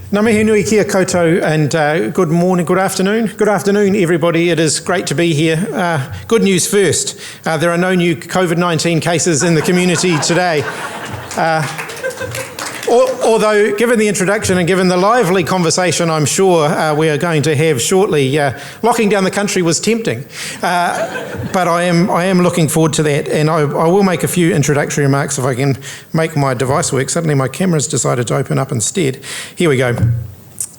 Ngā mihi nui kia koutou, and good morning, good afternoon. Good afternoon, everybody. It is great to be here. Good news first. There are no new COVID-19 cases in the community today. Although, given the introduction and given the lively conversation I'm sure we are going to have shortly, locking down the country was tempting. But I am looking forward to that, and I will make a few introductory remarks if I can make my device work. Suddenly my camera's decided to open up instead. Here we go.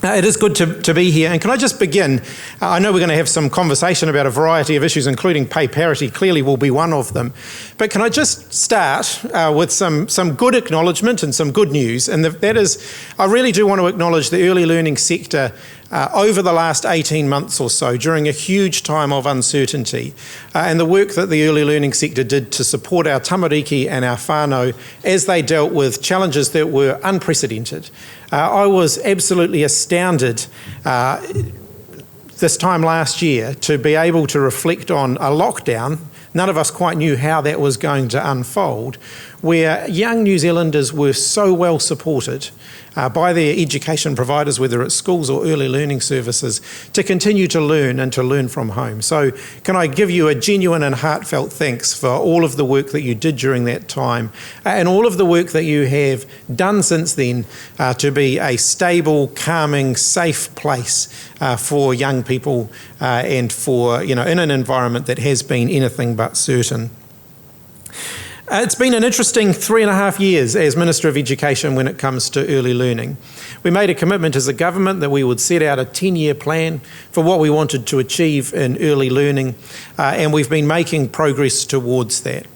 It is good to be here, and can I just begin? I know we're going to have some conversation about a variety of issues, including pay parity, clearly will be one of them. But can I just start with some good acknowledgement and some good news, and that is, I really do want to acknowledge the early learning sector over the last 18 months or so, during a huge time of uncertainty, and the work that the early learning sector did to support our tamariki and our whānau as they dealt with challenges that were unprecedented. I was absolutely astounded this time last year to be able to reflect on a lockdown. None of us quite knew how that was going to unfold, where young New Zealanders were so well supported by their education providers, whether it's schools or early learning services, to continue to learn and to learn from home. So can I give you a genuine and heartfelt thanks for all of the work that you did during that time and all of the work that you have done since then to be a stable, calming, safe place for young people and for, in an environment that has been anything but certain. It's been an interesting 3.5 years as Minister of Education when it comes to early learning. We made a commitment as a government that we would set out a 10-year plan for what we wanted to achieve in early learning, and we've been making progress towards that.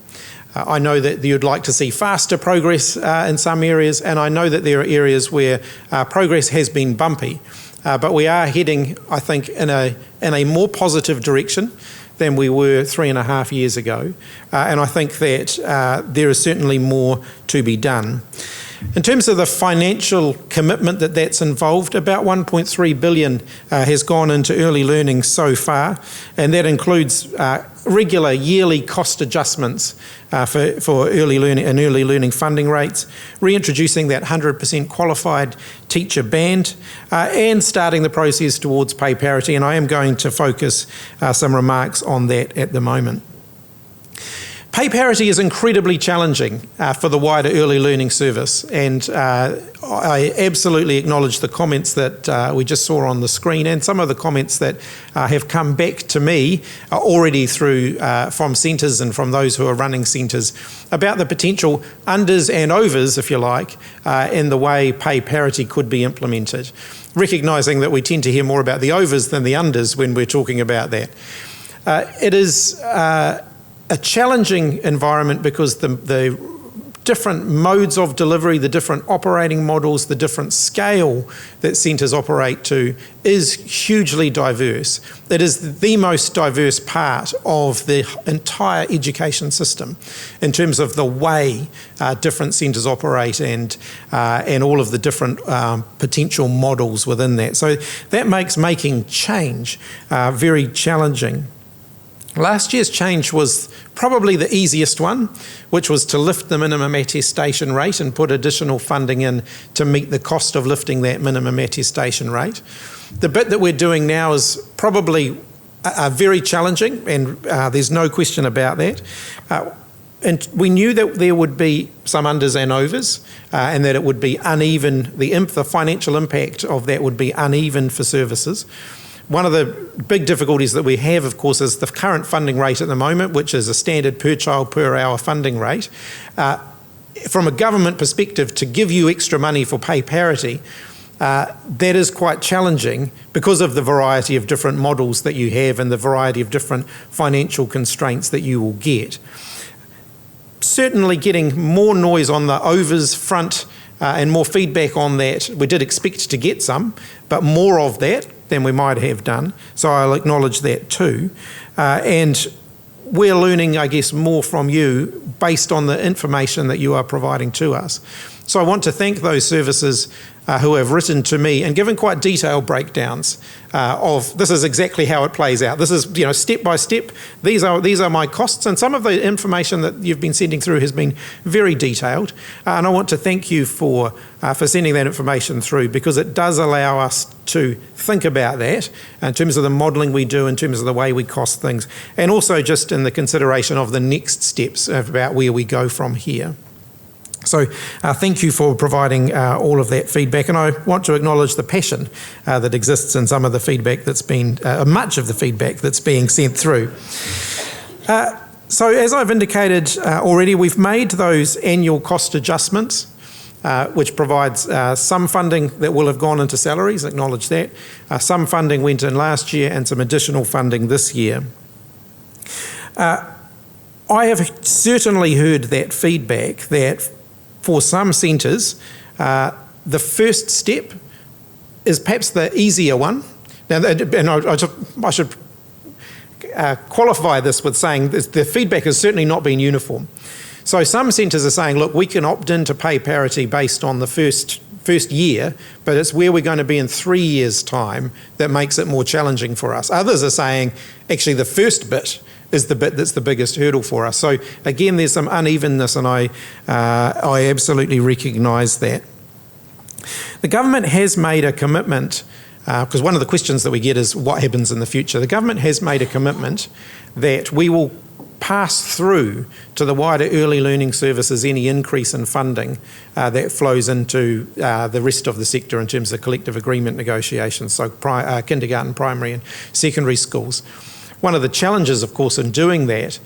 I know that you'd like to see faster progress in some areas, and I know that there are areas where progress has been bumpy, but we are heading, I think, in a more positive direction than we were 3.5 years ago. And I think that there is certainly more to be done. In terms of the financial commitment that's involved, about 1.3 billion has gone into early learning so far, and that includes regular yearly cost adjustments for early learning and early learning funding rates, reintroducing that 100% qualified teacher band, and starting the process towards pay parity, and I am going to focus some remarks on that at the moment. Pay parity is incredibly challenging for the wider early learning service, and I absolutely acknowledge the comments that we just saw on the screen and some of the comments that have come back to me already through from centres and from those who are running centres about the potential unders and overs, if you like, in the way pay parity could be implemented, recognising that we tend to hear more about the overs than the unders when we're talking about that. It is a challenging environment because the different modes of delivery, the different operating models, the different scale that centres operate to is hugely diverse. It is the most diverse part of the entire education system in terms of the way different centres operate and all of the different potential models within that. So that makes making change very challenging. Last year's change was probably the easiest one, which was to lift the minimum attestation rate and put additional funding in to meet the cost of lifting that minimum attestation rate. The bit that we're doing now is probably very challenging, and there's no question about that. And we knew that there would be some unders and overs, and that it would be uneven, the financial impact of that would be uneven for services. One of the big difficulties that we have, of course, is the current funding rate at the moment, which is a standard per child per hour funding rate. From a government perspective, to give you extra money for pay parity, that is quite challenging because of the variety of different models that you have and the variety of different financial constraints that you will get. Certainly getting more noise on the overs front and more feedback on that. We did expect to get some, but more of that than we might have done. So I'll acknowledge that too. And we're learning, I guess, more from you based on the information that you are providing to us. So I want to thank those services who have written to me and given quite detailed breakdowns of this is exactly how it plays out. This is, step by step. These are my costs, and some of the information that you've been sending through has been very detailed. And I want to thank you for sending that information through, because it does allow us to think about that in terms of the modelling we do, in terms of the way we cost things, and also just in the consideration of the next steps about where we go from here. So thank you for providing all of that feedback, and I want to acknowledge the passion that exists in some of the feedback that's been, much of the feedback that's being sent through. So as I've indicated already, we've made those annual cost adjustments, which provides some funding that will have gone into salaries, acknowledge that. Some funding went in last year and some additional funding this year. I have certainly heard that feedback that for some centres, the first step is perhaps the easier one. Now, and I should qualify this with saying the feedback has certainly not been uniform. So some centres are saying, look, we can opt in to pay parity based on the first year, but it's where we're going to be in 3 years' time that makes it more challenging for us. Others are saying, actually, the first bit is the bit that's the biggest hurdle for us. So again, there's some unevenness, and I absolutely recognise that. The government has made a commitment, because one of the questions that we get is what happens in the future. The government has made a commitment that we will pass through to the wider early learning services any increase in funding that flows into the rest of the sector in terms of collective agreement negotiations, so kindergarten, primary and secondary schools. One of the challenges, of course, in doing that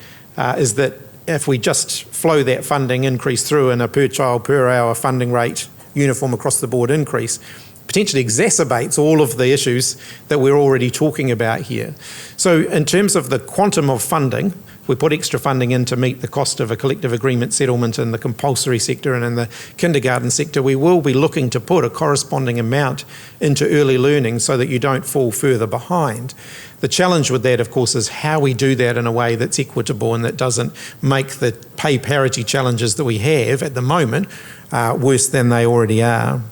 is that if we just flow that funding increase through in a per child, per hour funding rate, uniform across the board increase, potentially exacerbates all of the issues that we're already talking about here. So in terms of the quantum of funding, we put extra funding in to meet the cost of a collective agreement settlement in the compulsory sector and in the kindergarten sector. We will be looking to put a corresponding amount into early learning so that you don't fall further behind. The challenge with that, of course, is how we do that in a way that's equitable and that doesn't make the pay parity challenges that we have at the moment worse than they already are.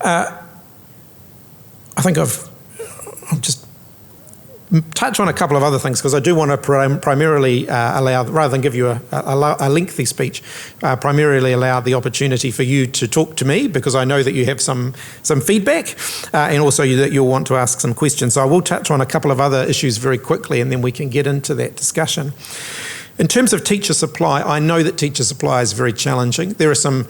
I think I'll just touch on a couple of other things, because I do want to primarily allow, rather than give you a lengthy speech, primarily allow the opportunity for you to talk to me, because I know that you have some feedback and also that you'll want to ask some questions. So I will touch on a couple of other issues very quickly, and then we can get into that discussion. In terms of teacher supply, I know that teacher supply is very challenging. There are some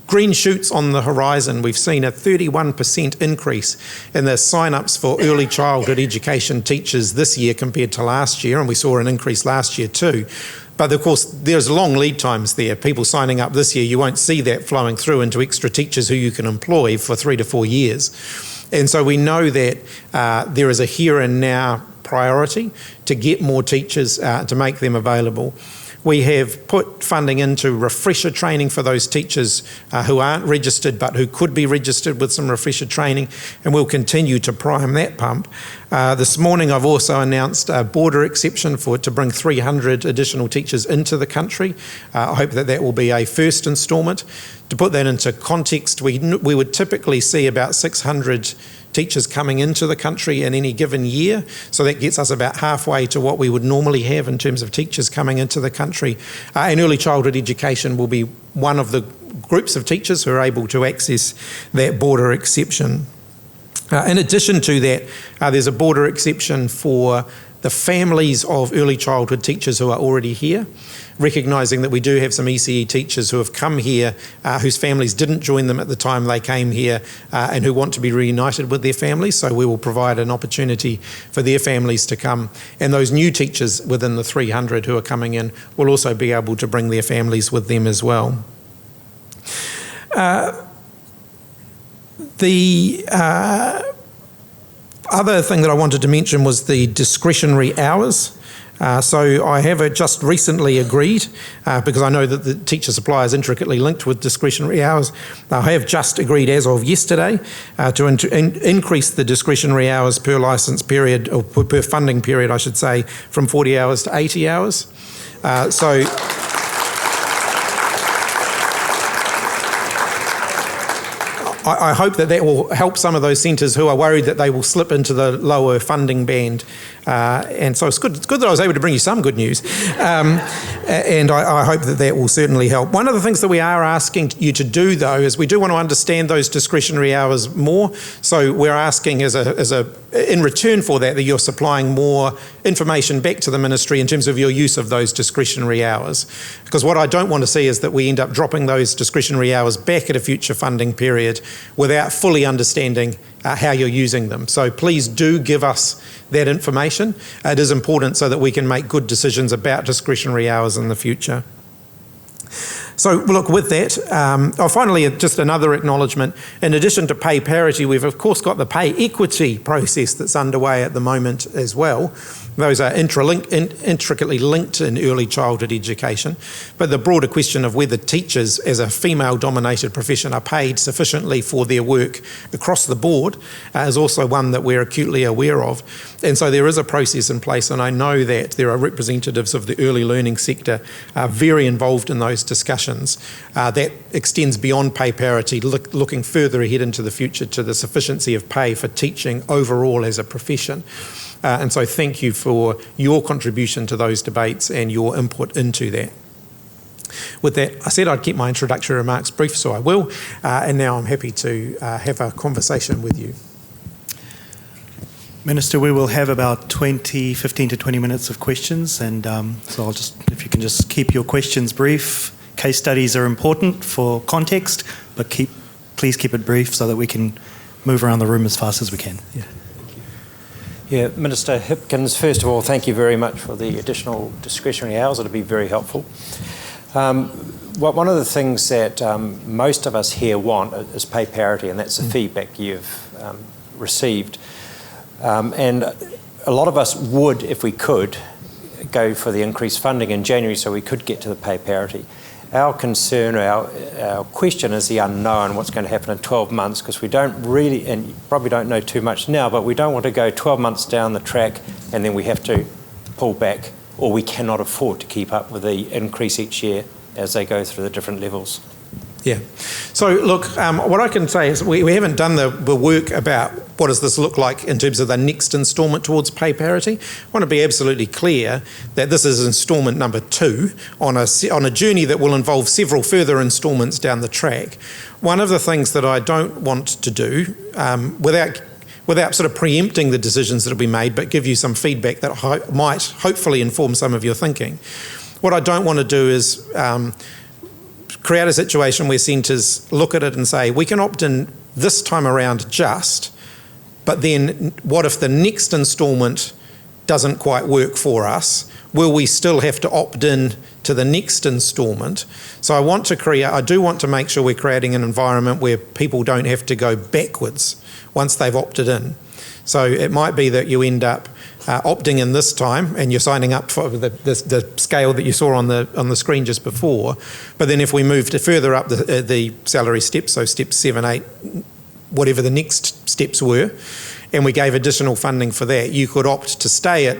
green shoots on the horizon. We've seen a 31% increase in the sign-ups for early childhood education teachers this year compared to last year, and we saw an increase last year too. But of course, there's long lead times there. People signing up this year, you won't see that flowing through into extra teachers who you can employ for 3 to 4 years. And so we know that there is a here and now priority to get more teachers, to make them available. We have put funding into refresher training for those teachers who aren't registered but who could be registered with some refresher training, and we'll continue to prime that pump. This morning I've also announced a border exception to bring 300 additional teachers into the country. I hope that will be a first instalment. To put that into context, we would typically see about 600 teachers coming into the country in any given year. So that gets us about halfway to what we would normally have in terms of teachers coming into the country. And early childhood education will be one of the groups of teachers who are able to access that border exception. In addition to that, there's a border exception for the families of early childhood teachers who are already here, recognising that we do have some ECE teachers who have come here whose families didn't join them at the time they came here and who want to be reunited with their families. So we will provide an opportunity for their families to come. And those new teachers within the 300 who are coming in will also be able to bring their families with them as well. The other thing that I wanted to mention was the discretionary hours. So I have just recently agreed, because I know that the teacher supply is intricately linked with discretionary hours. I have just agreed as of yesterday to increase the discretionary hours per licence period, or per funding period I should say, from 40 hours to 80 hours. So I hope that will help some of those centres who are worried that they will slip into the lower funding band. And so it's good that I was able to bring you some good news. And I hope that will certainly help. One of the things that we are asking you to do, though, is we do want to understand those discretionary hours more. So we're asking in return for that you're supplying more information back to the ministry in terms of your use of those discretionary hours. Because what I don't want to see is that we end up dropping those discretionary hours back at a future funding period without fully understanding how you're using them. So please do give us that information. It is important so that we can make good decisions about discretionary hours in the future. So look, with that, finally, just another acknowledgement. In addition to pay parity, we've of course got the pay equity process that's underway at the moment as well. Those are intricately linked in early childhood education. But the broader question of whether teachers as a female-dominated profession are paid sufficiently for their work across the board is also one that we're acutely aware of. And so there is a process in place, and I know that there are representatives of the early learning sector very involved in those discussions. That extends beyond pay parity, looking further ahead into the future to the sufficiency of pay for teaching overall as a profession. And so thank you for your contribution to those debates and your input into that. With that, I said I'd keep my introductory remarks brief, so I will. And now I'm happy to have a conversation with you. Minister, we will have about 15 to 20 minutes of questions, and so if you can just keep your questions brief. Case studies are important for context, but please keep it brief so that we can move around the room as fast as we can. Yeah, Minister Hipkins, first of all, thank you very much for the additional discretionary hours. It'll be very helpful. One of the things that most of us here want is pay parity, and that's the feedback you've received. And a lot of us would, if we could, go for the increased funding in January so we could get to the pay parity. Our concern, our question is the unknown, what's going to happen in 12 months, because we don't really, and you probably don't know too much now, but we don't want to go 12 months down the track and then we have to pull back, or we cannot afford to keep up with the increase each year as they go through the different levels. Yeah. So look, what I can say is we haven't done the work about what does this look like in terms of the next instalment towards pay parity. I want to be absolutely clear that this is instalment number 2 on a journey that will involve several further instalments down the track. One of the things that I don't want to do, without sort of preempting the decisions that will be made, but give you some feedback that might hopefully inform some of your thinking. What I don't want to do is create a situation where centres look at it and say, we can opt in this time around but then what if the next instalment doesn't quite work for us? Will we still have to opt in to the next instalment? So I do want to make sure we're creating an environment where people don't have to go backwards once they've opted in. So it might be that you end up opting in this time and you're signing up for the scale that you saw on the screen just before. But then if we move further up the salary steps, so steps 7, 8, whatever the next steps were, and we gave additional funding for that, you could opt to stay at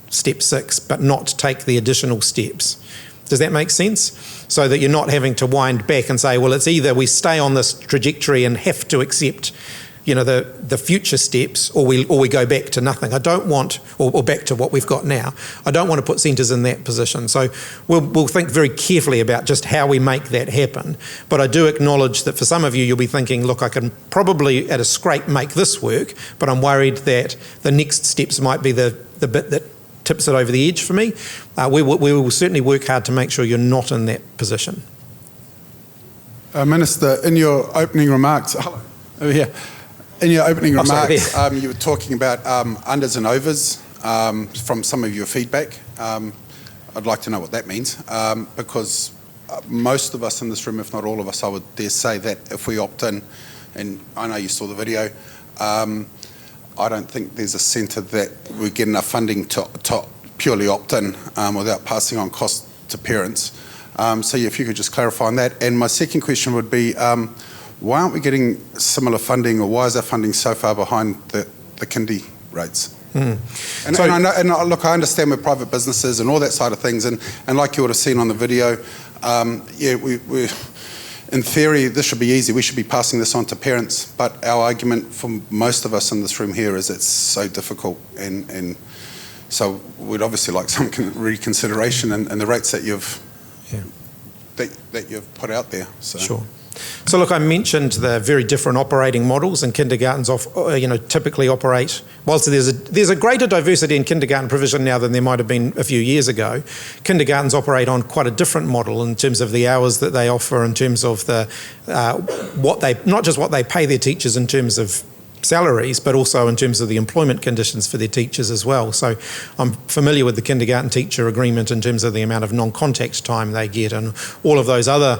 step 6 but not take the additional steps. Does that make sense? So that you're not having to wind back and say, well, it's either we stay on this trajectory and have to accept the future steps, or we go back to nothing. I don't want, or back to what we've got now. I don't want to put centres in that position. So we'll think very carefully about just how we make that happen. But I do acknowledge that for some of you, you'll be thinking, look, I can probably at a scrape make this work, but I'm worried that the next steps might be the bit that tips it over the edge for me. We will certainly work hard to make sure you're not in that position. Minister, in your opening remarks, hello, over here. In your opening remarks, you were talking about unders and overs from some of your feedback. I'd like to know what that means, because most of us in this room, if not all of us, I would dare say that if we opt in, and I know you saw the video, I don't think there's a centre that we get enough funding to purely opt in without passing on cost to parents. So if you could just clarify on that. And my second question would be, why aren't we getting similar funding, or why is our funding so far behind the kindy rates? And look, I understand we're private businesses and all that side of things, and like you would have seen on the video, in theory, this should be easy. We should be passing this on to parents. But our argument for most of us in this room here is it's so difficult. And so we'd obviously like some reconsideration and the rates that you've put out there. So. Sure. So look, I mentioned the very different operating models, and kindergartens typically operate. Whilst there's a greater diversity in kindergarten provision now than there might have been a few years ago, kindergartens operate on quite a different model in terms of the hours that they offer, in terms of the not just what they pay their teachers in terms of salaries, but also in terms of the employment conditions for their teachers as well. So I'm familiar with the kindergarten teacher agreement in terms of the amount of non-contact time they get and all of those other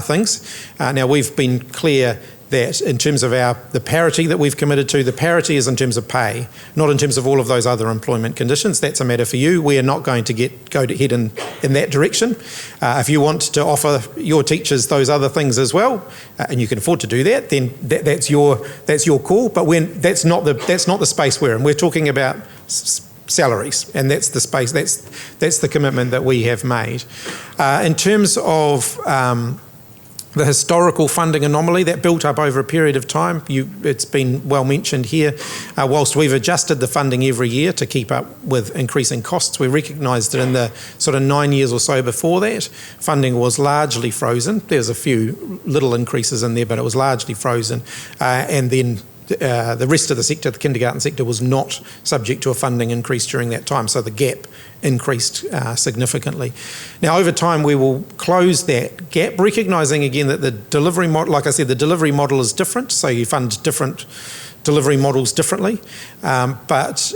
things. Now, we've been clear that in terms of the parity that we've committed to, the parity is in terms of pay, not in terms of all of those other employment conditions. That's a matter for you. We are not going to go head in that direction. If you want to offer your teachers those other things as well, and you can afford to do that, then that's your call. But that's not the space we're in. We're talking about salaries, and that's the space. That's the commitment that we have made. In terms of the historical funding anomaly that built up over a period of time, it's been well mentioned here. Whilst we've adjusted the funding every year to keep up with increasing costs, we recognised that in the sort of 9 years or so before that, funding was largely frozen. There's a few little increases in there, but it was largely frozen. And then the rest of the sector, the kindergarten sector, was not subject to a funding increase during that time. So the gap increased significantly. Now, over time, we will close that gap, recognising again that the delivery model, like I said, the delivery model is different. So you fund different delivery models differently. But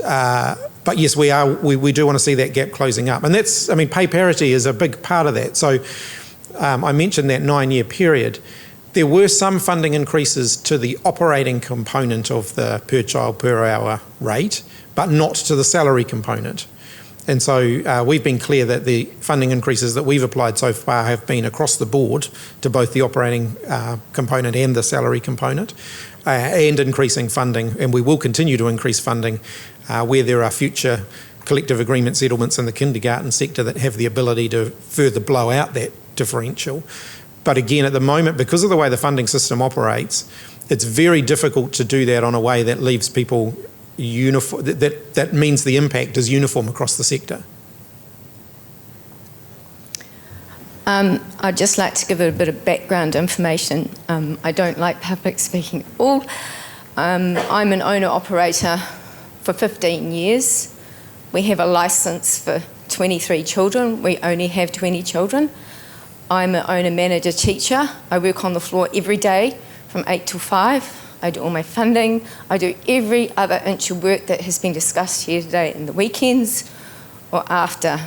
yes, we do want to see that gap closing up. And pay parity is a big part of that. So I mentioned that 9-year period. There were some funding increases to the operating component of the per child per hour rate, but not to the salary component. And so we've been clear that the funding increases that we've applied so far have been across the board to both the operating component and the salary component, and increasing funding, and we will continue to increase funding where there are future collective agreement settlements in the kindergarten sector that have the ability to further blow out that differential. But again, at the moment, because of the way the funding system operates, it's very difficult to do that on a way that leaves people uniform. That means the impact is uniform across the sector. I'd just like to give a bit of background information. I don't like public speaking at all. I'm an owner-operator for 15 years. We have a licence for 23 children. We only have 20 children. I'm an owner-manager teacher. I work on the floor every day from 8 till 5. I do all my funding. I do every other inch of work that has been discussed here today in the weekends or after.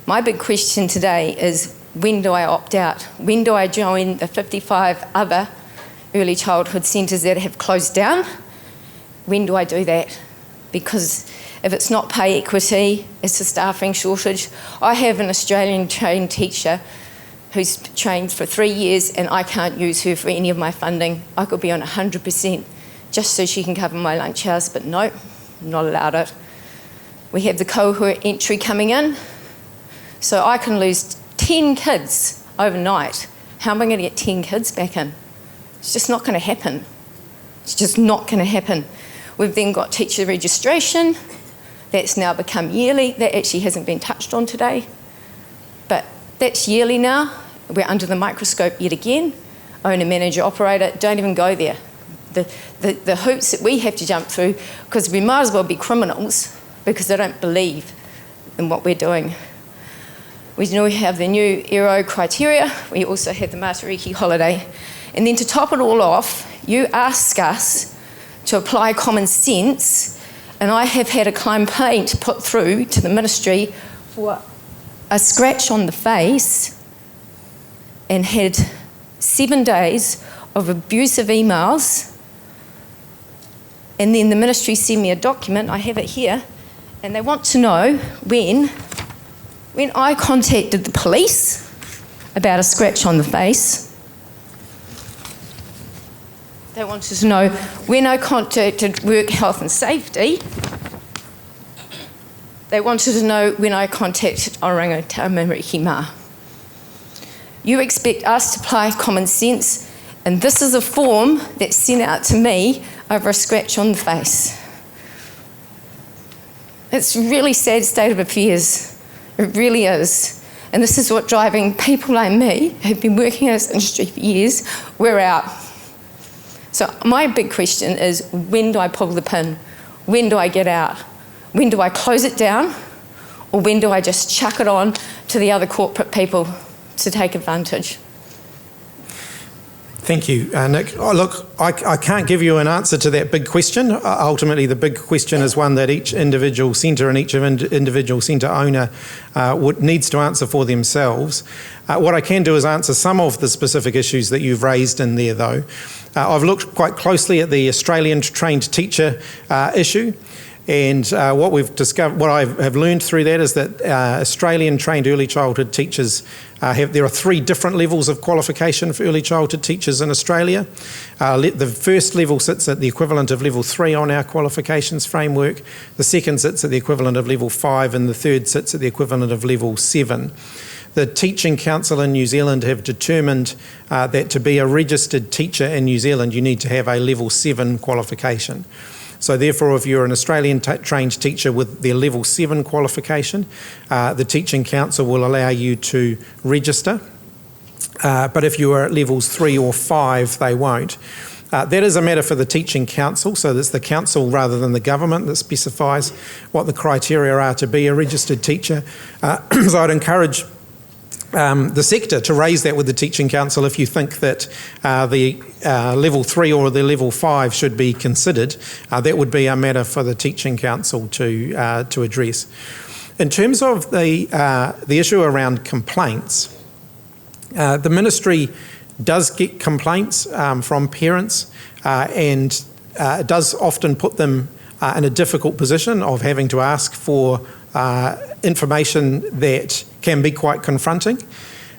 My big question today is, when do I opt out? When do I join the 55 other early childhood centres that have closed down? When do I do that? Because if it's not pay equity, it's a staffing shortage. I have an Australian trained teacher who's trained for 3 years, and I can't use her for any of my funding. I could be on 100% just so she can cover my lunch hours, but no, I'm not allowed it. We have the cohort entry coming in, so I can lose 10 kids overnight. How am I going to get 10 kids back in? It's just not going to happen. It's just not going to happen. We've then got teacher registration. That's now become yearly. That actually hasn't been touched on today, but that's yearly now. We're under the microscope yet again. Owner, manager, operator, don't even go there. The hoops that we have to jump through, because we might as well be criminals because they don't believe in what we're doing. We have the new Aero criteria. We also have the Matariki holiday. And then to top it all off, you ask us to apply common sense, and I have had a complaint put through to the ministry for a scratch on the face and had 7 days of abusive emails. And then the ministry sent me a document, I have it here, and they want to know when I contacted the police about a scratch on the face. They wanted to know when I contacted Work Health and Safety. They wanted to know when I contacted Oranga Tamariki Ma. You expect us to apply common sense, and this is a form that's sent out to me over a scratch on the face. It's a really sad state of affairs. It really is. And this is what driving people like me, who've been working in this industry for years, we're out. So my big question is, when do I pull the pin? When do I get out? When do I close it down? Or when do I just chuck it on to the other corporate people to take advantage? Thank you, Nick. Look, I can't give you an answer to that big question. Ultimately, the big question is one that each individual centre and each individual centre owner needs to answer for themselves. What I can do is answer some of the specific issues that you've raised in there, though. I've looked quite closely at the Australian trained teacher issue. And what we've discovered, what I have learned through that is that Australian trained early childhood teachers there are 3 different levels of qualification for early childhood teachers in Australia. The first level sits at the equivalent of level 3 on our qualifications framework. The second sits at the equivalent of level 5, and the third sits at the equivalent of level 7. The Teaching Council in New Zealand have determined that to be a registered teacher in New Zealand, you need to have a level 7 qualification. So therefore, if you're an Australian trained teacher with their level 7 qualification, the Teaching Council will allow you to register. But if you are at levels 3 or 5, they won't. That is a matter for the Teaching Council, so it's the council rather than the government that specifies what the criteria are to be a registered teacher. So I'd encourage the sector to raise that with the Teaching Council if you think that the level 3 or the level 5 should be considered. That would be a matter for the Teaching Council to address. In terms of the issue around complaints, the Ministry does get complaints from parents and does often put them in a difficult position of having to ask for information that can be quite confronting.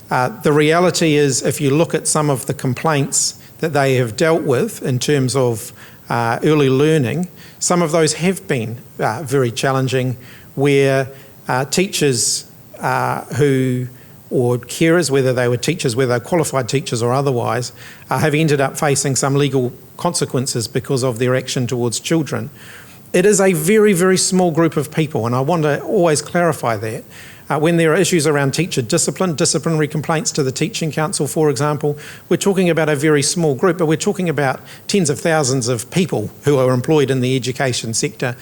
The reality is, if you look at some of the complaints that they have dealt with in terms of early learning, some of those have been very challenging, where teachers or carers, whether they were teachers, whether they're qualified teachers or otherwise, have ended up facing some legal consequences because of their action towards children. It is a very, very small group of people, and I want to always clarify that. When there are issues around teacher discipline, disciplinary complaints to the Teaching Council, for example, we're talking about a very small group, but we're talking about tens of thousands of people who are employed in the education sector.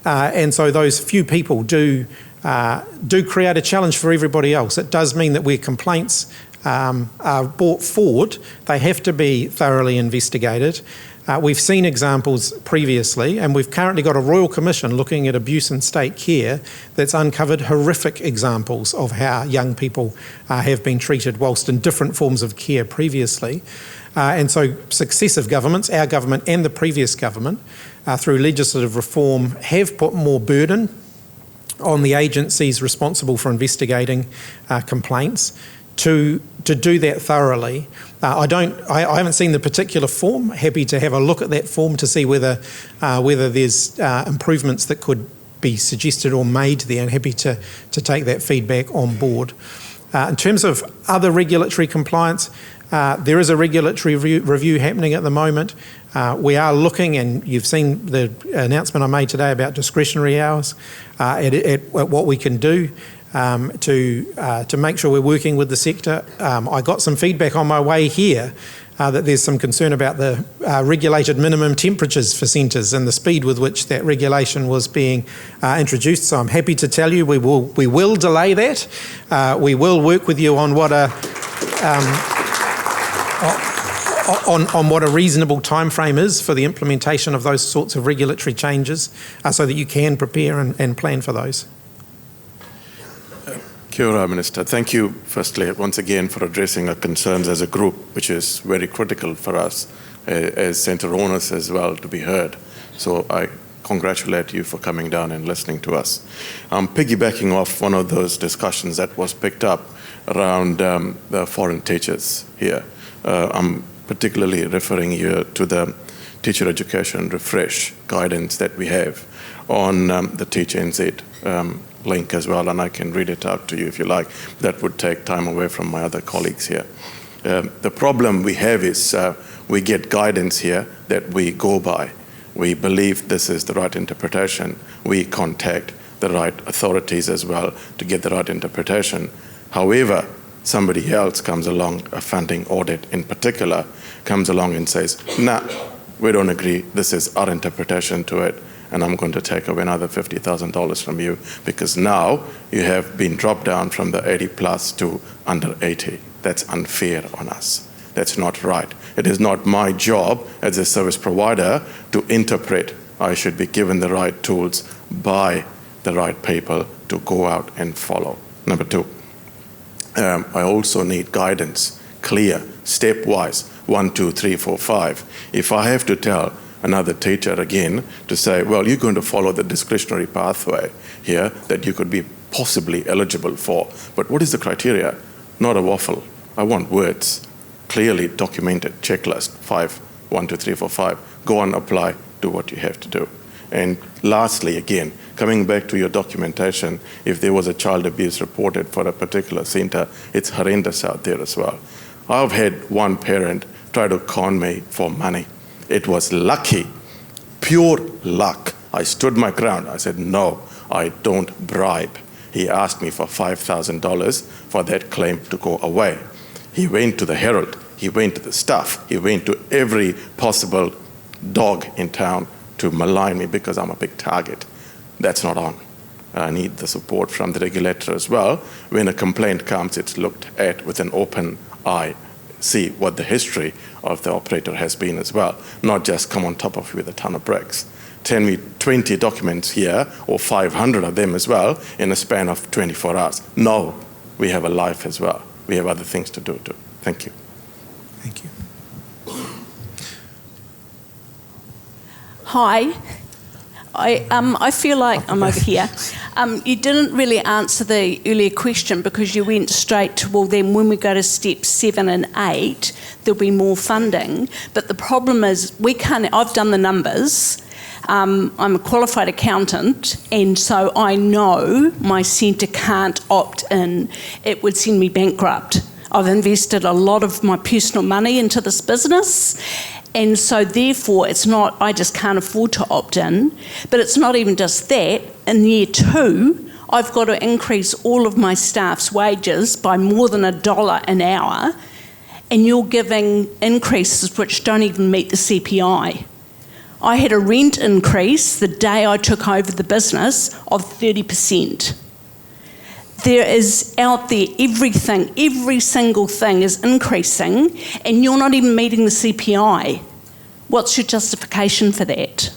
And so those few people do create a challenge for everybody else. It does mean that where complaints are brought forward, they have to be thoroughly investigated. We've seen examples previously, and we've currently got a Royal Commission looking at abuse in state care that's uncovered horrific examples of how young people have been treated whilst in different forms of care previously. And so successive governments, our government and the previous government, through legislative reform, have put more burden on the agencies responsible for investigating complaints to do that thoroughly. I haven't seen the particular form. Happy to have a look at that form to see whether there's improvements that could be suggested or made there, and happy to take that feedback on board. In terms of other regulatory compliance, there is a regulatory review happening at the moment. We are looking, and you've seen the announcement I made today about discretionary hours, at what we can do to make sure we're working with the sector. I got some feedback on my way here that there's some concern about the regulated minimum temperatures for centres and the speed with which that regulation was being introduced. So I'm happy to tell you we will delay that. We will work with you on what a reasonable time frame is for the implementation of those sorts of regulatory changes, so that you can prepare and plan for those. Kia ora, Minister. Thank you, firstly, once again, for addressing our concerns as a group, which is very critical for us as centre owners as well to be heard. So I congratulate you for coming down and listening to us. I'm piggybacking off one of those discussions that was picked up around the foreign teachers here. I'm particularly referring here to the Teacher Education Refresh guidance that we have on the Teach NZ link as well, and I can read it out to you if you like. That would take time away from my other colleagues here. The problem we have is we get guidance here that we go by. We believe this is the right interpretation. We contact the right authorities as well to get the right interpretation. However, somebody else comes along, a funding audit in particular, comes along and says, nah, we don't agree, this is our interpretation to it, and I'm going to take away another $50,000 from you because now you have been dropped down from the 80 plus to under 80. That's unfair on us. That's not right. It is not my job as a service provider to interpret. I should be given the right tools by the right people to go out and follow. Number two, I also need guidance, clear, stepwise, 1, 2, 3, 4, 5. If I have to tell another teacher again to say, well, you're going to follow the discretionary pathway here that you could be possibly eligible for, but what is the criteria? Not a waffle. I want words, clearly documented, checklist, 5, 1, 2, 3, 4, 5. Go and apply, do what you have to do. And lastly, again, coming back to your documentation, if there was a child abuse reported for a particular centre, it's horrendous out there as well. I've had one parent try to con me for money. It was lucky, pure luck. I stood my ground. I said, no, I don't bribe. He asked me for $5,000 for that claim to go away. He went to the Herald. He went to the Staff. He went to every possible dog in town to malign me because I'm a big target. That's not on. I need the support from the regulator as well. When a complaint comes, it's looked at with an open eye, see what the history of the operator has been as well, not just come on top of you with a ton of bricks. 20 documents here, or 500 of them as well, in a span of 24 hours. No, we have a life as well. We have other things to do too. Thank you. Thank you. Hi. I feel like I'm over here. You didn't really answer the earlier question because you went straight to, well, then when we go to step 7 and 8, there'll be more funding. But the problem is I've done the numbers. I'm a qualified accountant, and so I know my centre can't opt in. It would send me bankrupt. I've invested a lot of my personal money into this business, and so therefore it's not, I just can't afford to opt in. But it's not even just that. In year 2, I've got to increase all of my staff's wages by more than $1 an hour, and you're giving increases which don't even meet the CPI. I had a rent increase the day I took over the business of 30%. There is out there everything, every single thing is increasing, and you're not even meeting the CPI. What's your justification for that?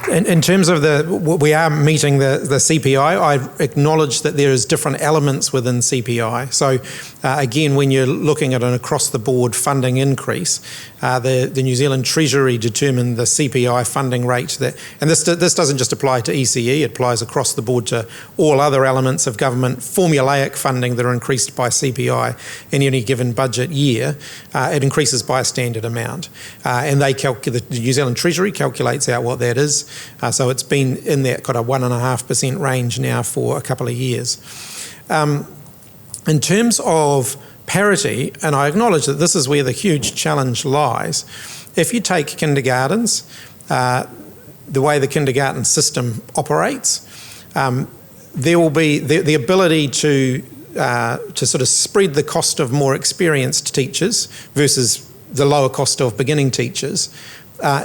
In terms of we are meeting the CPI, I acknowledge that there is different elements within CPI. So again, when you're looking at an across-the-board funding increase, the New Zealand Treasury determined the CPI funding rate and this doesn't just apply to ECE, it applies across the board to all other elements of government formulaic funding that are increased by CPI in any given budget year. It increases by a standard amount, and the New Zealand Treasury calculates out what that is. So it's been in that kind of 1.5% range now for a couple of years. In terms of parity, and I acknowledge that this is where the huge challenge lies, if you take kindergartens, the way the kindergarten system operates, there will be the ability to sort of spread the cost of more experienced teachers versus the lower cost of beginning teachers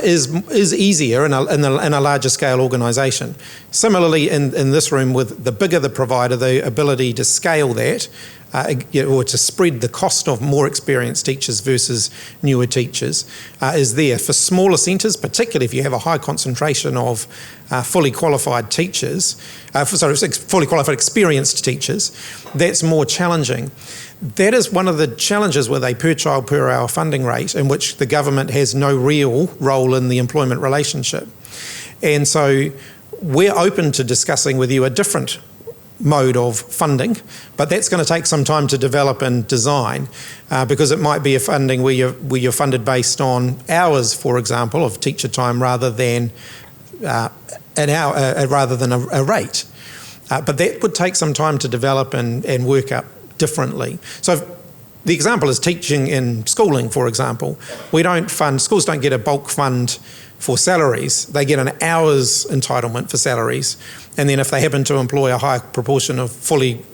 is easier in a larger scale organisation. Similarly, in this room, with the bigger the provider, the ability to scale that or to spread the cost of more experienced teachers versus newer teachers is there. For smaller centres, particularly if you have a high concentration of fully qualified teachers, fully qualified experienced teachers, that's more challenging. That is one of the challenges with a per child per hour funding rate in which the government has no real role in the employment relationship. And so we're open to discussing with you a different mode of funding, but that's going to take some time to develop and design because it might be a funding where you're funded based on hours, for example, of teacher time rather than an hour rather than a rate. But that would take some time to develop and work up differently. So the example is teaching in schooling, for example. Schools don't get a bulk fund for salaries. They get an hour's entitlement for salaries. And then if they happen to employ a high proportion of fully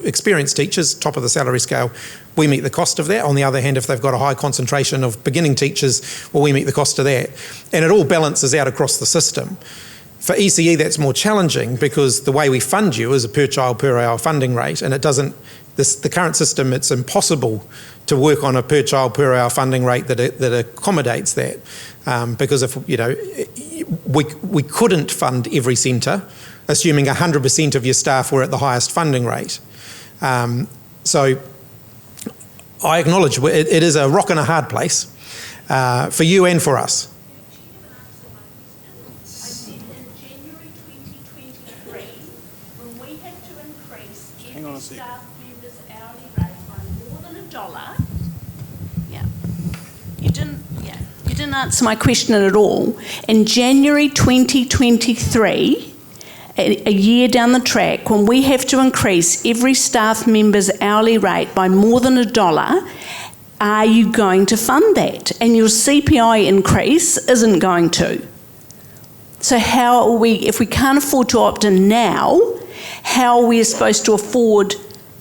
experienced teachers, top of the salary scale, we meet the cost of that. On the other hand, if they've got a high concentration of beginning teachers, well, we meet the cost of that. And it all balances out across the system. For ECE, that's more challenging because the way we fund you is a per child per hour funding rate, and it doesn't. The current system, it's impossible to work on a per child per hour funding rate that accommodates that, because if we couldn't fund every centre, assuming 100% of your staff were at the highest funding rate. So I acknowledge it is a rock and a hard place for you and for us. You didn't answer my question at all. In January 2023, a year down the track, when we have to increase every staff member's hourly rate by more than $1, are you going to fund that? And your CPI increase isn't going to. So how are we, if we can't afford to opt in now, how are we supposed to afford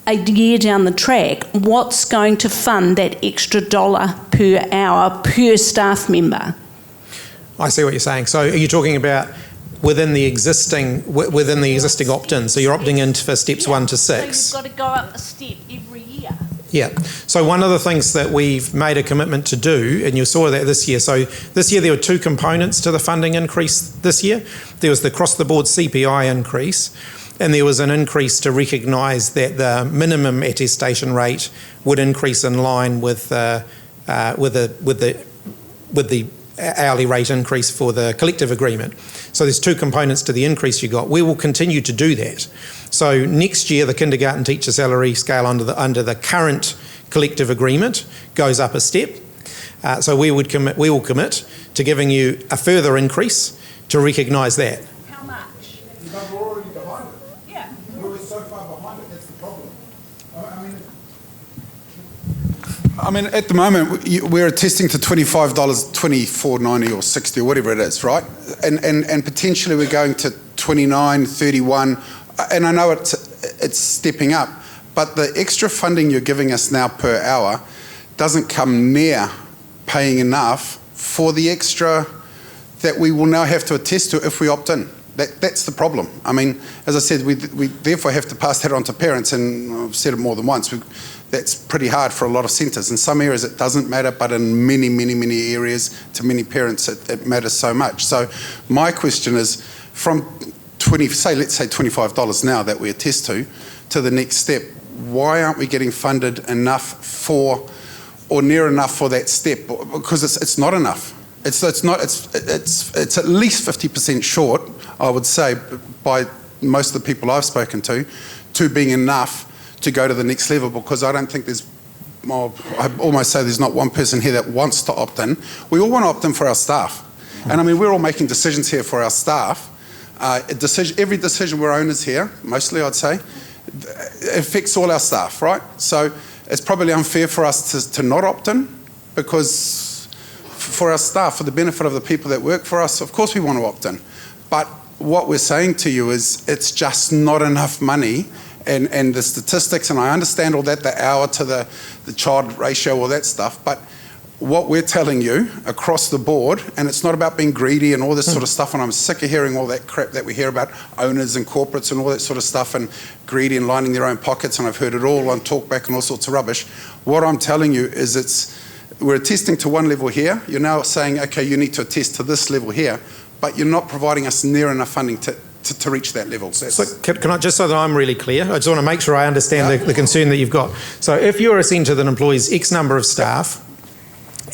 a year down the track, what's going to fund that extra $1 per hour per staff member? I see what you're saying. So are you talking about within the existing opt-in? So you're opting in for steps 1 to 6. So you've got to go up a step every year. Yeah. So one of the things that we've made a commitment to do, and you saw that this year. So this year there were 2 components to the funding increase this year. There was the across-the-board CPI increase, and there was an increase to recognise that the minimum attestation rate would increase in line with the hourly rate increase for the collective agreement. So there's 2 components to the increase you got. We will continue to do that. So next year the kindergarten teacher salary scale under the current collective agreement goes up a step. So we will commit to giving you a further increase to recognise that. How much? But we're already behind it. Yeah. We're so far behind it, that's the problem. I mean, at the moment, we're attesting to $25, $24.90 or $60 or whatever it is, right? And potentially we're going to $29, $31, and I know it's stepping up, but the extra funding you're giving us now per hour doesn't come near paying enough for the extra that we will now have to attest to if we opt in. That's the problem. I mean, as I said, we therefore have to pass that on to parents, and I've said it more than once. That's pretty hard for a lot of centres. In some areas it doesn't matter, but in many, many, many areas to many parents it matters so much. So my question is, from let's say $25 now that we attest to the next step, why aren't we getting funded enough for, or near enough for that step? Because it's not enough. It's at least 50% short, I would say, by most of the people I've spoken to being enough to go to the next level, because I don't think I almost say there's not one person here that wants to opt in. We all want to opt in for our staff. And I mean, we're all making decisions here for our staff. Every decision we're owners here, mostly I'd say, affects all our staff, right? So it's probably unfair for us to not opt in, because for our staff, for the benefit of the people that work for us, of course we want to opt in. But what we're saying to you is it's just not enough money. And the statistics, and I understand all that, the hour to the child ratio, all that stuff, but what we're telling you across the board, and it's not about being greedy and all this sort of stuff, and I'm sick of hearing all that crap that we hear about owners and corporates and all that sort of stuff, and greedy and lining their own pockets, and I've heard it all on talkback and all sorts of rubbish. What I'm telling you is we're attesting to one level here. You're now saying, okay, you need to attest to this level here, but you're not providing us near enough funding to reach that level. So can I, just so that I'm really clear, I just want to make sure I understand the concern that you've got. So if you're a centre that employs X number of staff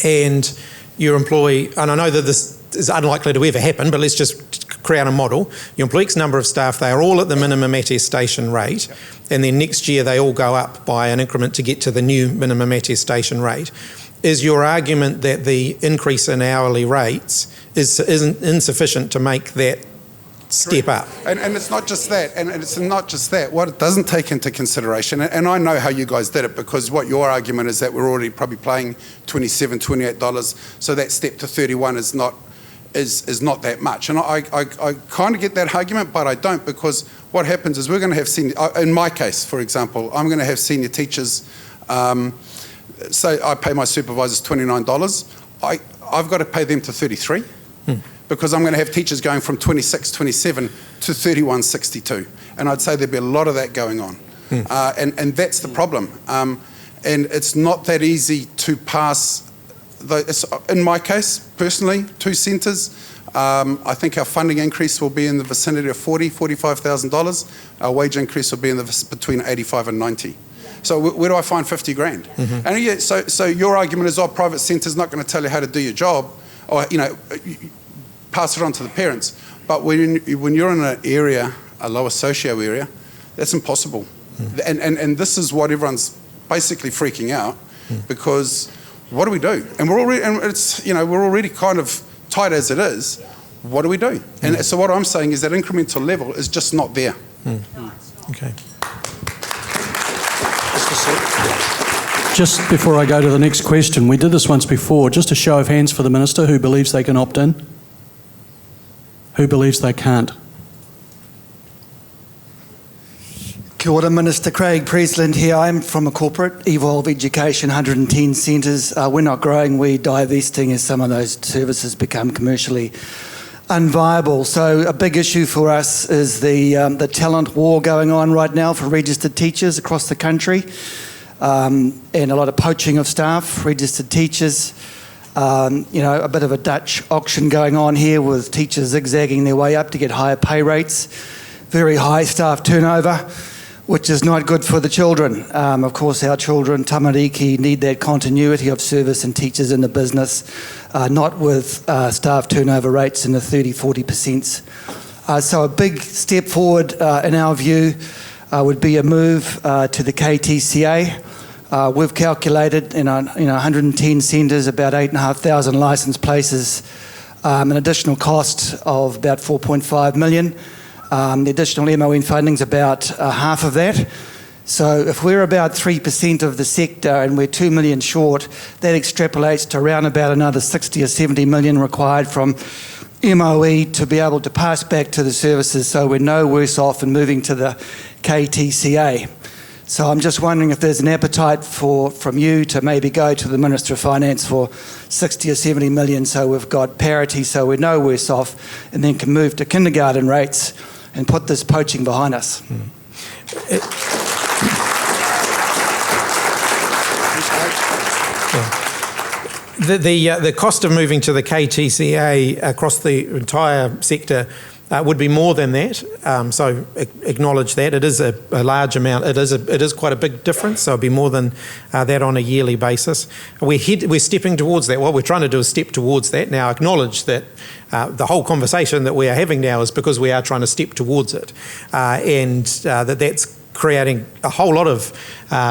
and you employ, and I know that this is unlikely to ever happen, but let's just create a model. You employ X number of staff, they are all at the minimum attestation rate, and then next year they all go up by an increment to get to the new minimum attestation rate. is your argument that the increase in hourly rates isn't insufficient to make that step up? And it's not just that, and it's not just that. What it doesn't take into consideration, and I know how you guys did it, because what your argument is that we're already probably paying $27, $28, so that step to 31 is not that much. And I kind of get that argument, but I don't, because what happens is we're going to have senior, in my case, for example, I'm going to have senior teachers, say I pay my supervisors $29, I've got to pay them to 33, because I'm going to have teachers going from 26, 27 to 31, 62. And I'd say there'd be a lot of that going on. And that's the problem. And it's not that easy to pass. In my case, personally, 2 centres, I think our funding increase will be in the vicinity of $45,000. Our wage increase will be in between 85 and 90. So where do I find 50 grand? And yeah, so your argument is, private centre's not going to tell you how to do your job, or pass it on to the parents. But when you're in an area, a lower socio area, that's impossible. And this is what everyone's basically freaking out, because what do we do? And we're already kind of tight as it is. What do we do? And so what I'm saying is that incremental level is just not there. Okay. Just before I go to the next question, we did this once before. Just a show of hands for the Minister who believes they can opt in. Who believes they can't? Kia ora, Minister. Craig Priestland here. I'm from a corporate, Evolve Education, 110 centres. We're not growing, we're divesting as some of those services become commercially unviable. So a big issue for us is the talent war going on right now for registered teachers across the country, and a lot of poaching of staff, registered teachers. A bit of a Dutch auction going on here with teachers zigzagging their way up to get higher pay rates, very high staff turnover, which is not good for the children. Of course, our children, tamariki, need that continuity of service and teachers in the business, not with staff turnover rates in the 30-40%. So a big step forward, in our view, would be a move to the KTCA. We've calculated in 110 centres, about 8,500 licensed places, an additional cost of about $4.5 million. The additional MON funding is about half of that. So if we're about 3% of the sector and we're 2 million short, that extrapolates to around about another 60 or 70 million required from MOE to be able to pass back to the services, so we're no worse off in moving to the KTCA. So I'm just wondering if there's an appetite from you to maybe go to the Minister of Finance for 60 or 70 million, so we've got parity, so we're no worse off, and then can move to kindergarten rates and put this poaching behind us. The cost of moving to the KTCA across the entire sector would be more than that, so acknowledge that. It is a large amount. It is quite a big difference, so it'd be more than that on a yearly basis. We're stepping towards that. What we're trying to do is step towards that. Now, acknowledge that the whole conversation that we are having now is because we are trying to step towards it, and that's creating a whole lot of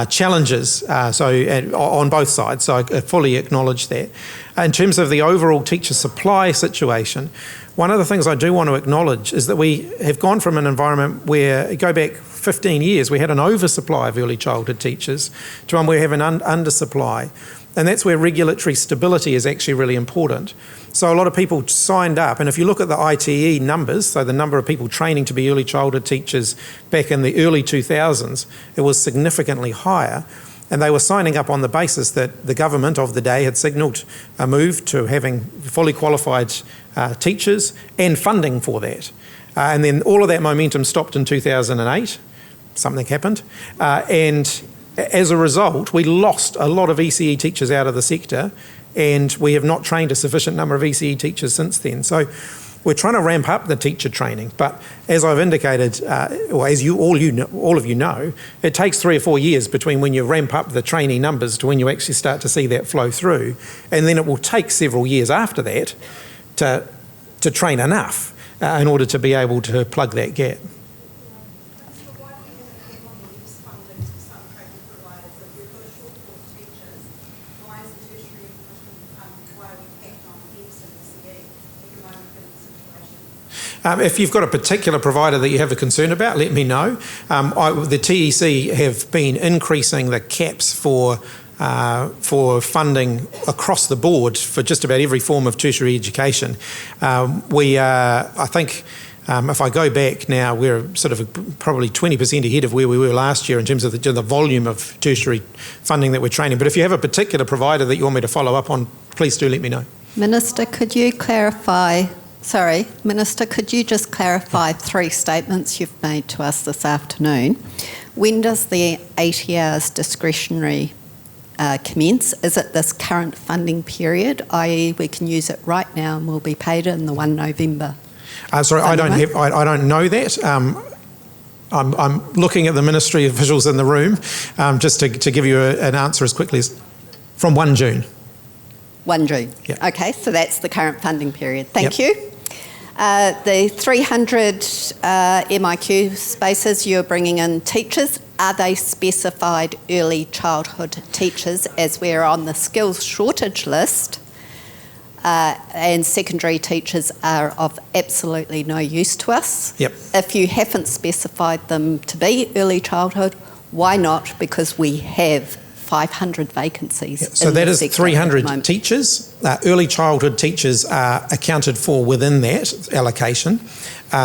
challenges on both sides, so I fully acknowledge that. In terms of the overall teacher supply situation, one of the things I do want to acknowledge is that we have gone from an environment where, go back 15 years, we had an oversupply of early childhood teachers to one where we have an undersupply. And that's where regulatory stability is actually really important. So a lot of people signed up, and if you look at the ITE numbers, so the number of people training to be early childhood teachers back in the early 2000s, it was significantly higher. And they were signing up on the basis that the government of the day had signalled a move to having fully qualified teachers and funding for that. And then all of that momentum stopped in 2008. Something happened. And as a result, we lost a lot of ECE teachers out of the sector, and we have not trained a sufficient number of ECE teachers since then. So we're trying to ramp up the teacher training, but as I've indicated, or as all of you know, it takes 3 or 4 years between when you ramp up the trainee numbers to when you actually start to see that flow through, and then it will take several years after that to train enough in order to be able to plug that gap. If you've got a particular provider that you have a concern about, let me know. The TEC have been increasing the caps for funding across the board for just about every form of tertiary education. I think if I go back now, we're sort of probably 20% ahead of where we were last year in terms of the volume of tertiary funding that we're training. But if you have a particular provider that you want me to follow up on, please do let me know. Minister, could you just clarify 3 statements you've made to us this afternoon? When does the 80 hours discretionary commence? Is it this current funding period, i.e. we can use it right now and we'll be paid in the 1 November? Sorry, I don't know that. I'm looking at the ministry officials in the room just to give you an answer as quickly as from 1 June. 1 June. Yeah. Okay, so that's the current funding period. Thank you. The 300 MIQ spaces, you're bringing in teachers. Are they specified early childhood teachers, as we're on the skills shortage list? And secondary teachers are of absolutely no use to us. Yep. If you haven't specified them to be early childhood, why not? Because we have 500 vacancies. Yeah, so that is 300 teachers. Early childhood teachers are accounted for within that allocation.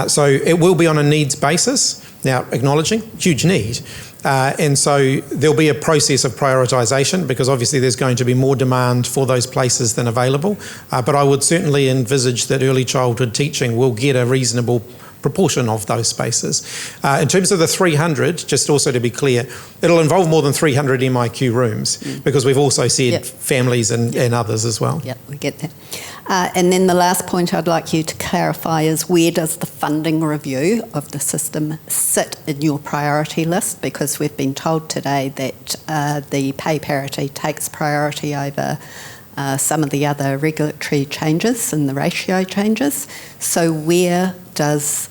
So it will be on a needs basis. Now, acknowledging huge need. And so there'll be a process of prioritisation because obviously there's going to be more demand for those places than available. But I would certainly envisage that early childhood teaching will get a reasonable proportion of those spaces. In terms of the 300, just also to be clear, it'll involve more than 300 MIQ rooms because we've also said families and others as well. Yep, we get that. And then the last point I'd like you to clarify is where does the funding review of the system sit in your priority list? Because we've been told today that the pay parity takes priority over some of the other regulatory changes and the ratio changes. So where does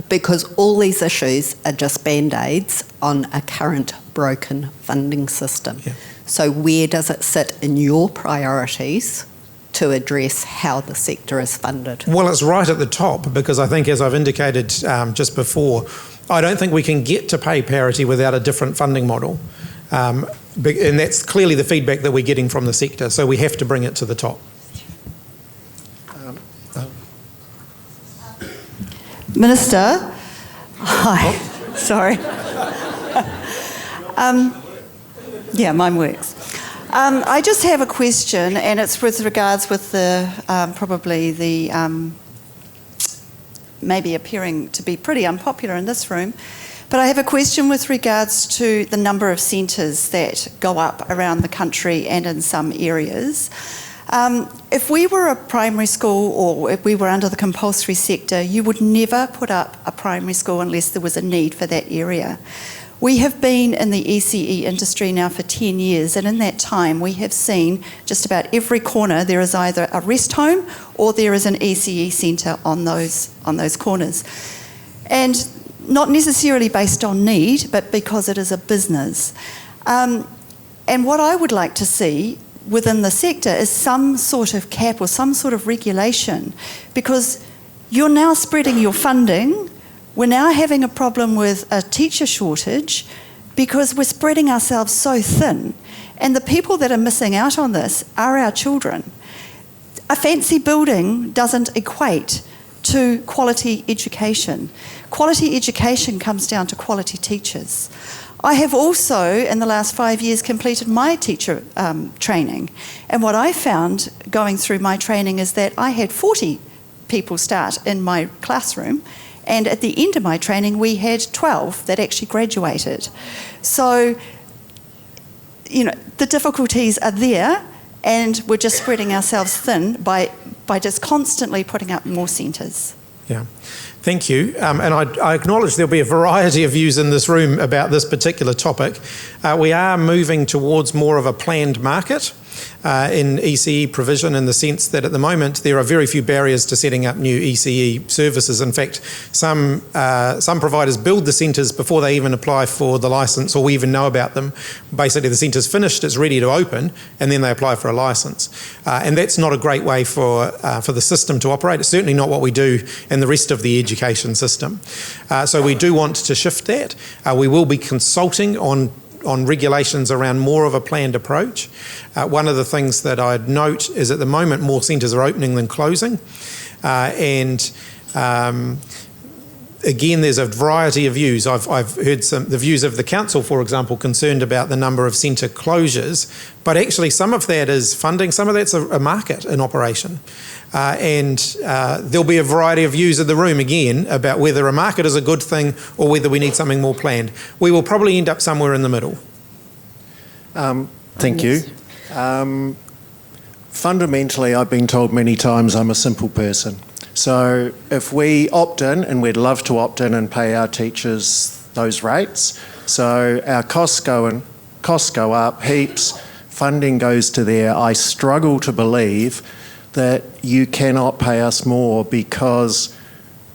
because all these issues are just band-aids on a current broken funding system. Yeah. So where does it sit in your priorities to address how the sector is funded? Well, it's right at the top because I think, as I've indicated just before, I don't think we can get to pay parity without a different funding model. And that's clearly the feedback that we're getting from the sector, so we have to bring it to the top. Minister, hi, sorry. Yeah, mine works. I just have a question, and it's with regards with the probably the maybe appearing to be pretty unpopular in this room, but I have a question with regards to the number of centres that go up around the country and in some areas. If we were a primary school or if we were under the compulsory sector, you would never put up a primary school unless there was a need for that area. We have been in the ECE industry now for 10 years, and in that time we have seen just about every corner there is either a rest home or there is an ECE centre on those corners. And not necessarily based on need, but because it is a business. And what I would like to see within the sector is some sort of cap or some sort of regulation, because you're now spreading your funding. We're now having a problem with a teacher shortage because we're spreading ourselves so thin, and the people that are missing out on this are our children. A fancy building doesn't equate to quality education. Quality education comes down to quality teachers. I have also, in the last 5 years, completed my teacher training. And what I found going through my training is that I had 40 people start in my classroom, and at the end of my training, we had 12 that actually graduated. So, you know, the difficulties are there, and we're just spreading ourselves thin by just constantly putting up more centres. Yeah. Thank you. And I acknowledge there'll be a variety of views in this room about this particular topic. We are moving towards more of a planned market. in ECE provision, in the sense that at the moment there are very few barriers to setting up new ECE services. In fact, some providers build the centres before they even apply for the licence or we even know about them. Basically, the centre's finished, it's ready to open, and then they apply for a licence. And that's not a great way for the system to operate. It's certainly not what we do in the rest of the education system. So we do want to shift that. We will be consulting on regulations around more of a planned approach. One of the things that I'd note is at the moment more centres are opening than closing. Again, there's a variety of views. I've heard the views of the council, for example, concerned about the number of centre closures, but actually some of that is funding, some of that's a market in operation. There'll be a variety of views in the room again about whether a market is a good thing or whether we need something more planned. We will probably end up somewhere in the middle. Thank you. Fundamentally, I've been told many times I'm a simple person. So if we opt in, and we'd love to opt in and pay our teachers those rates, so our costs go up heaps, funding goes to there. I struggle to believe that you cannot pay us more because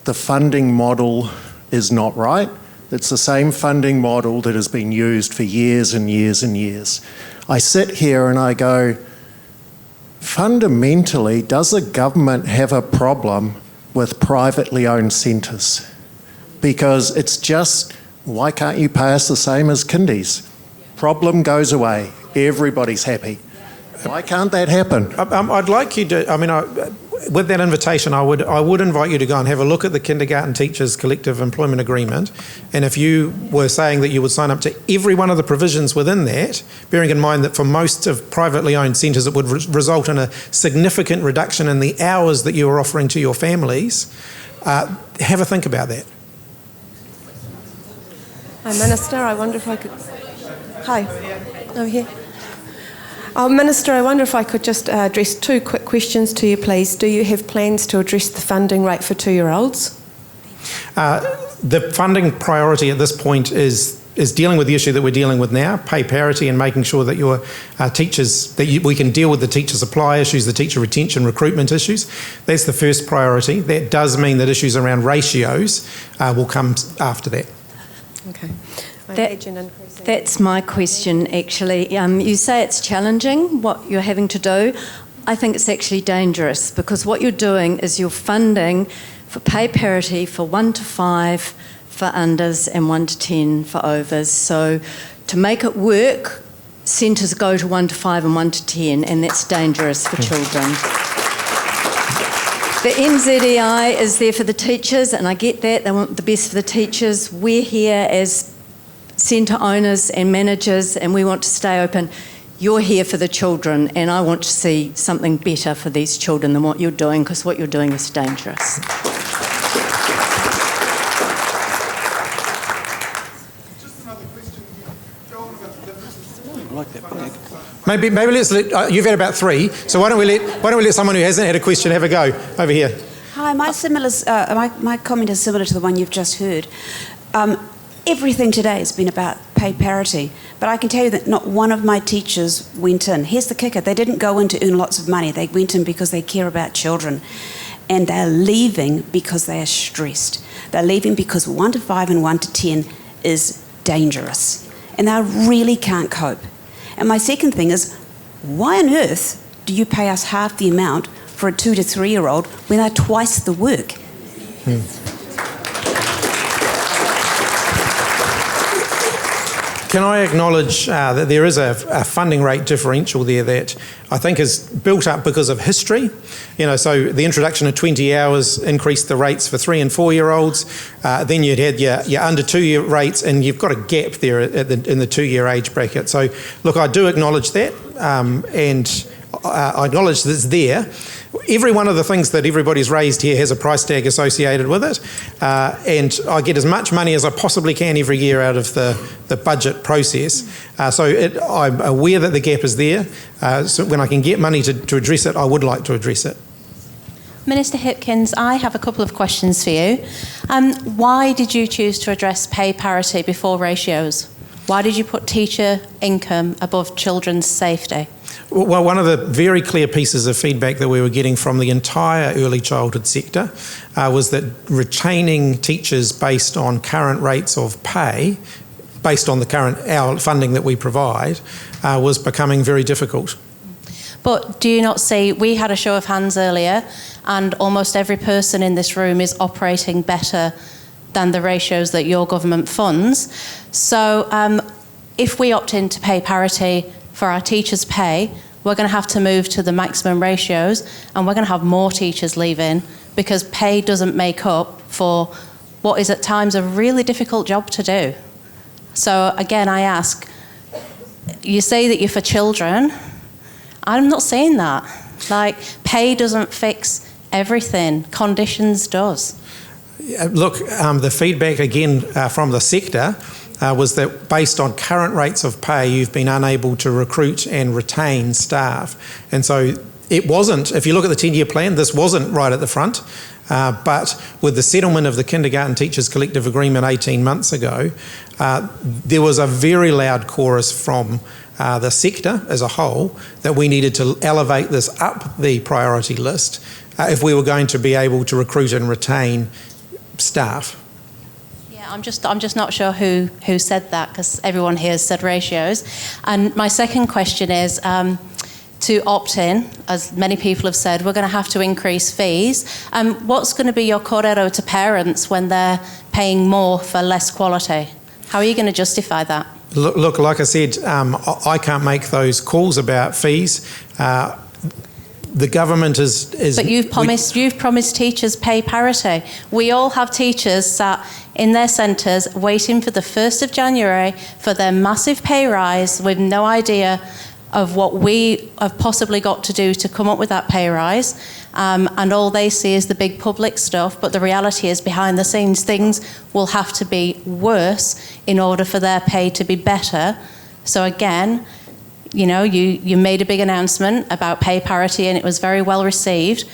the funding model is not right. It's the same funding model that has been used for years and years and years. I sit here and I go, fundamentally, does the government have a problem with privately owned centres? Because it's just, why can't you pay us the same as kindies? Problem goes away, everybody's happy. Why can't that happen? I'd like you to, with that invitation, I would invite you to go and have a look at the Kindergarten Teachers Collective Employment Agreement. And if you were saying that you would sign up to every one of the provisions within that, bearing in mind that for most of privately owned centres it would result in a significant reduction in the hours that you are offering to your families, have a think about that. Hi, Minister, I wonder if I could... Hi, over here. Minister, I wonder if I could just address two quick questions to you, please. Do you have plans to address the funding rate for 2-year-olds? The funding priority at this point is dealing with the issue that we're dealing with now, pay parity, and making sure that your teachers, we can deal with the teacher supply issues, the teacher retention, recruitment issues. That's the first priority. That does mean that issues around ratios will come after that. Okay. That's my question, actually. You say it's challenging, what you're having to do. I think it's actually dangerous, because what you're doing is you're funding for pay parity for 1 to 5 for unders and 1 to 10 for overs. So to make it work, centres go to 1 to 5 and 1 to 10, and that's dangerous for children. The NZEI is there for the teachers, and I get that. They want the best for the teachers. We're here as centre owners and managers, and we want to stay open. You're here for the children, and I want to see something better for these children than what you're doing, because what you're doing is dangerous. Maybe let's let, you've had about 3, so why don't we let someone who hasn't had a question have a go over here. Hi, my comment is similar to the one you've just heard. Everything today has been about pay parity, but I can tell you that not one of my teachers went in. Here's the kicker: they didn't go in to earn lots of money. They went in because they care about children, and they're leaving because they are stressed. They're leaving because 1 to 5 and 1 to 10 is dangerous, and they really can't cope. And my second thing is, why on earth do you pay us half the amount for a 2 to 3-year-old when they're twice the work? Can I acknowledge that there is a funding rate differential there that I think is built up because of history? So the introduction of 20 hours increased the rates for 3 and 4-year-olds. Then you'd had your under 2-year rates, and you've got a gap there in the 2-year age bracket. So look, I do acknowledge that, and I acknowledge that it's there. Every one of the things that everybody's raised here has a price tag associated with it, and I get as much money as I possibly can every year out of the budget process. I'm aware that the gap is there, so when I can get money to address it, I would like to address it. Minister Hipkins, I have a couple of questions for you. Why did you choose to address pay parity before ratios? Why did you put teacher income above children's safety? Well, one of the very clear pieces of feedback that we were getting from the entire early childhood sector was that retaining teachers based on current rates of pay, based on the current our funding that we provide, was becoming very difficult. But do you not see, we had a show of hands earlier, and almost every person in this room is operating better than the ratios that your government funds. So if we opt in to pay parity for our teachers' pay, we're going to have to move to the maximum ratios, and we're going to have more teachers leaving because pay doesn't make up for what is at times a really difficult job to do. So again, I ask, you say that you're for children. I'm not saying that. Like, pay doesn't fix everything. Conditions does. Look, the feedback again from the sector was that based on current rates of pay, you've been unable to recruit and retain staff. And so it wasn't, if you look at the 10-year plan, this wasn't right at the front. But with the settlement of the Kindergarten Teachers Collective Agreement 18 months ago, there was a very loud chorus from the sector as a whole that we needed to elevate this up the priority list if we were going to be able to recruit and retain staff. Yeah, I'm just not sure who said that, because everyone here has said ratios. And my second question is, to opt in, as many people have said, we're going to have to increase fees. What's going to be your correro to parents when they're paying more for less quality? How are you going to justify that? Look, like I said, I can't make those calls about fees. The government is. But you've promised teachers pay parity. We all have teachers sat in their centres waiting for the 1st of January for their massive pay rise with no idea of what we have possibly got to do to come up with that pay rise. And all they see is the big public stuff, but the reality is behind the scenes things will have to be worse in order for their pay to be better. So again, you know, you made a big announcement about pay parity and it was very well received.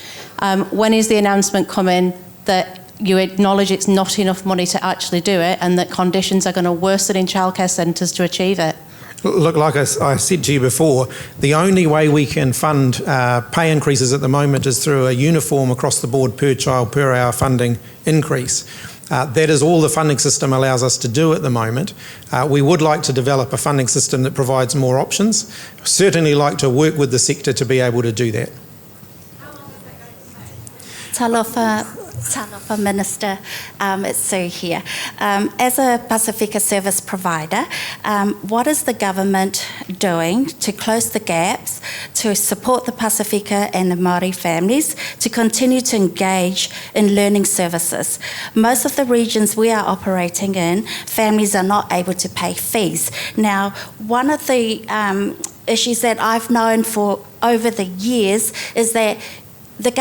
When is the announcement coming that you acknowledge it's not enough money to actually do it and that conditions are going to worsen in childcare centres to achieve it? Look, like I said to you before, the only way we can fund pay increases at the moment is through a uniform across the board per child per hour funding increase. That is all the funding system allows us to do at the moment. We would like to develop a funding system that provides more options. Certainly like to work with the sector to be able to do that. Talofa Minister, it's Sue here. As a Pasifika service provider, what is the government doing to close the gaps, to support the Pasifika and the Māori families to continue to engage in learning services? Most of the regions we are operating in, families are not able to pay fees. Now, one of the issues that I've known for over the years is that the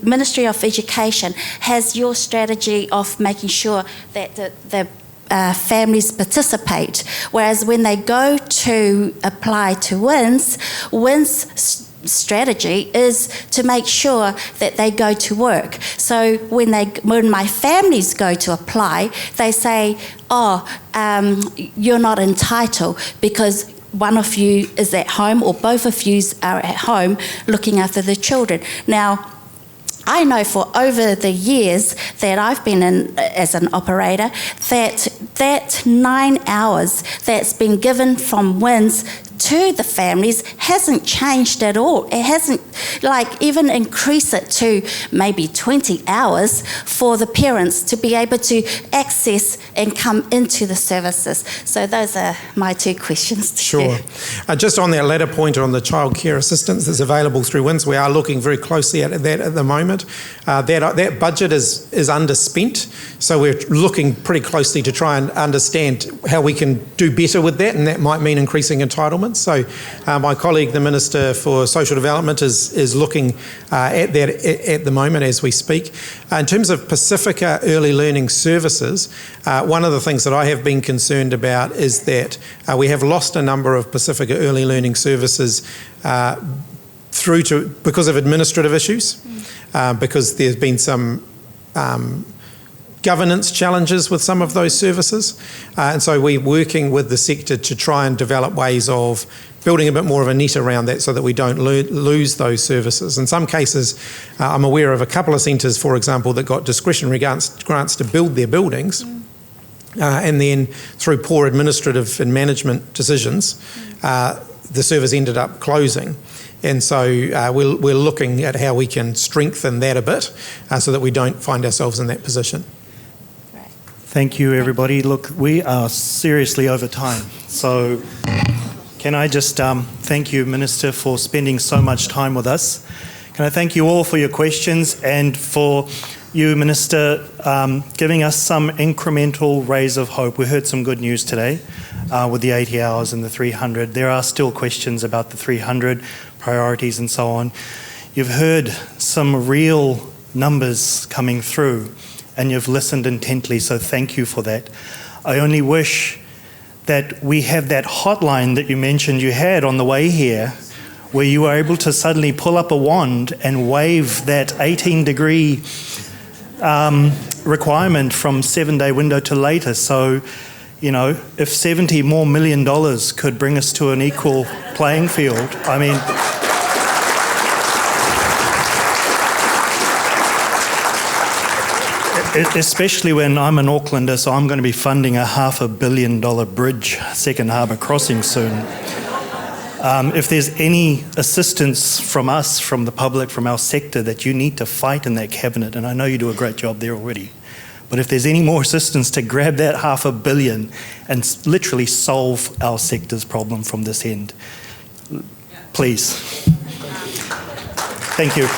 Ministry of Education has your strategy of making sure that the families participate, whereas when they go to apply to WIN's strategy is to make sure that they go to work. So when my families go to apply, they say, you're not entitled because one of you is at home or both of you are at home looking after the children. Now, I know for over the years that I've been in as an operator that 9 hours that's been given from WINS to the families hasn't changed at all. It hasn't, even increase it to maybe 20 hours for the parents to be able to access and come into the services. So those are my two questions. Sure. Just on that latter point on the childcare assistance that's available through WINS, we are looking very closely at that at the moment. That budget is underspent, so we're looking pretty closely to try and understand how we can do better with that, and that might mean increasing entitlements. So my colleague, the Minister for Social Development, is looking at that at the moment as we speak. In terms of Pasifika Early Learning Services, one of the things that I have been concerned about is that we have lost a number of Pasifika Early Learning Services because of administrative issues, because there's been some governance challenges with some of those services. And so we're working with the sector to try and develop ways of building a bit more of a net around that so that we don't lose those services. In some cases, I'm aware of a couple of centres, for example, that got discretionary grants to build their buildings. And then through poor administrative and management decisions, the service ended up closing. And so we're looking at how we can strengthen that a bit so that we don't find ourselves in that position. Thank you, everybody. Look, we are seriously over time. So can I just thank you, Minister, for spending so much time with us. Can I thank you all for your questions and for you, Minister, giving us some incremental rays of hope. We heard some good news today with the 80 hours and the 300. There are still questions about the 300 priorities and so on. You've heard some real numbers coming through and you've listened intently, so thank you for that. I only wish that we have that hotline that you mentioned you had on the way here, where you were able to suddenly pull up a wand and wave that 18-degree requirement from 7-day window to later. So, you know, if $70 more million could bring us to an equal playing field, I mean, especially when I'm an Aucklander, so I'm going to be funding a $500 million bridge, Second Harbour Crossing soon. If there's any assistance from us, from the public, from our sector that you need to fight in that cabinet, and I know you do a great job there already, but if there's any more assistance to grab that $500 million and literally solve our sector's problem from this end, please. Thank you.